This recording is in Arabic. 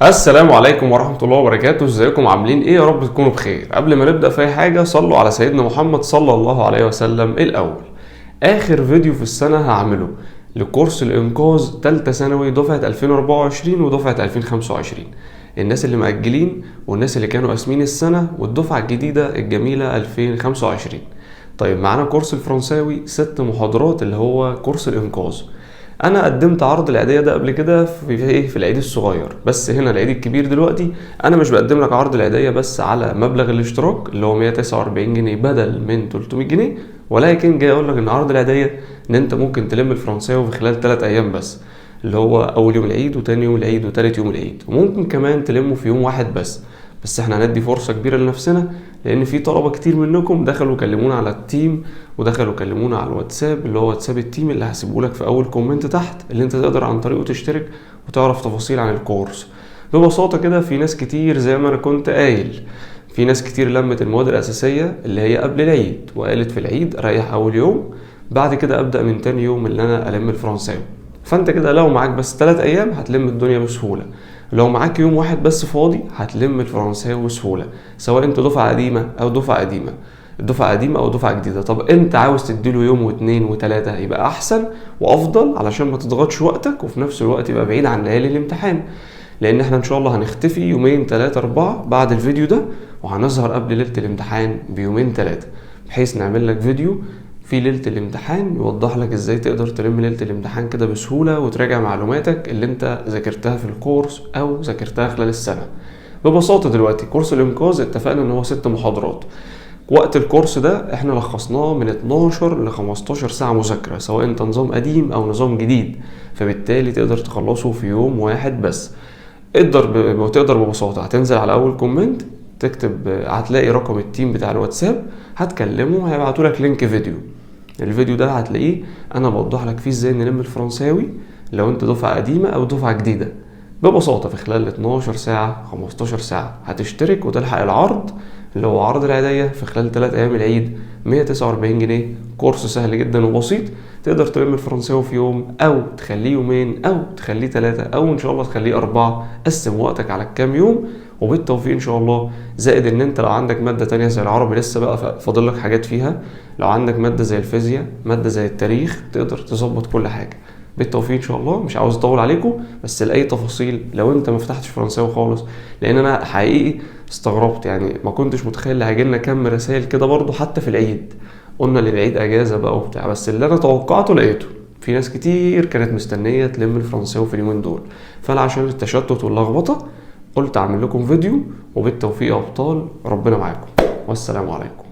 السلام عليكم ورحمة الله وبركاته. ازيكم عاملين ايه؟ يا رب تكونوا بخير. قبل ما نبدأ في اي حاجة صلوا على سيدنا محمد صلى الله عليه وسلم. الاول، اخر فيديو في السنة هعمله لكورس الانقاذ تالتة ثانوي دفعة 2024 ودفعة 2025، الناس اللي مأجلين والناس اللي كانوا قاسمين السنة والدفعة الجديدة الجميلة 2025. طيب، معانا كورس الفرنساوي 6 محاضرات اللي هو كورس الانقاذ. انا قدمت عرض العيديه ده قبل كده في العيد الصغير، بس هنا العيد الكبير دلوقتي انا مش بقدم لك عرض العيديه بس على مبلغ الاشتراك اللي هو 149 جنيه بدل من 300 جنيه، ولكن جاي اقول لك ان عرض العيديه ان انت ممكن تلم الفرنساوي في خلال 3 ايام بس، اللي هو اول يوم العيد وتاني يوم العيد وتالت يوم العيد، وممكن كمان تلمه في يوم واحد بس احنا هندي فرصة كبيرة لنفسنا، لان في طلبة كتير منكم دخلوا كلمونا على التيم ودخلوا كلمونا على الواتساب اللي هو واتساب التيم اللي هسيبهولك في اول كومنت تحت، اللي انت تقدر عن طريقه تشترك وتعرف تفاصيل عن الكورس. ببساطة كده، في ناس كتير زي ما انا كنت قايل، في ناس كتير لمت المواد الاساسية اللي هي قبل العيد وقالت في العيد اريح اول يوم، بعد كده ابدأ من تاني يوم اللي انا الم الفرنساوي. فانت كده لو معاك بس 3 ايام هتلم الدنيا بسهولة، لو معاك يوم واحد بس فاضي هتلم الفرنساوي بسهولة، سواء انت دفعة قديمة او دفعة قديمة، دفعة قديمة او دفعة جديدة. طب انت عاوز تديله يوم واثنين وثلاثة يبقى احسن وافضل، علشان ما تضغطش وقتك وفي نفس الوقت يبقى بعيد عن ليالي الامتحان، لان احنا ان شاء الله هنختفي يومين 3 4 بعد الفيديو ده، وهنظهر قبل ليلة الامتحان بيومين 3، بحيث نعمل لك فيديو في ليلة الامتحان يوضح لك ازاي تقدر تلم ليلة الامتحان كده بسهولة وتراجع معلوماتك اللي انت ذاكرتها في الكورس او ذاكرتها خلال السنة. ببساطة دلوقتي كورس الانقاذ اتفقنا ان هو 6 محاضرات. وقت الكورس ده احنا لخصناه من 12 ل 15 ساعة مذاكرة، سواء انت نظام قديم او نظام جديد، فبالتالي تقدر تخلصه في يوم واحد بس. تقدر ببساطة هتنزل على اول كومنت تكتب، هتلاقي رقم التيم بتاع الواتساب، هتكلمه هيبعتولك لينك فيديو. الفيديو ده هتلاقيه انا بوضح لك فيه ازاي نلم الفرنساوي لو انت دفعة قديمة او دفعة جديدة ببساطة في خلال 12 ساعة 15 ساعة. هتشترك وتلحق العرض اللي هو عرض العيدية في خلال 3 ايام العيد 149 جنيه. كورس سهل جدا وبسيط، تقدر تلم الفرنساوي في يوم او تخليه يومين او تخليه 3 او ان شاء الله تخليه 4. قسم وقتك على كام يوم وبالتوفيق ان شاء الله. زائد ان انت لو عندك مادة تانية زي العربي لسه بقى فاضل لك حاجات فيها، لو عندك مادة زي الفيزياء، مادة زي التاريخ، تقدر تظبط كل حاجة. بالتوفيق ان شاء الله. مش عاوز اطول عليكم، بس لاي تفاصيل لو انت ما فتحتش فرنساوي خالص، لان انا حقيقي استغربت، يعني ما كنتش متخيل هيجي لنا كم رسائل كده برضو حتى في العيد. قلنا للعيد اجازة بقى وبتاع، بس اللي انا توقعته لقيته. في ناس كتير كانت مستنية تلم الفرنساوي في اليومين دول، فانا عشان التشتت واللخبطة قلت اعمل لكم فيديو. وبالتوفيق يا ابطال، ربنا معاكم والسلام عليكم.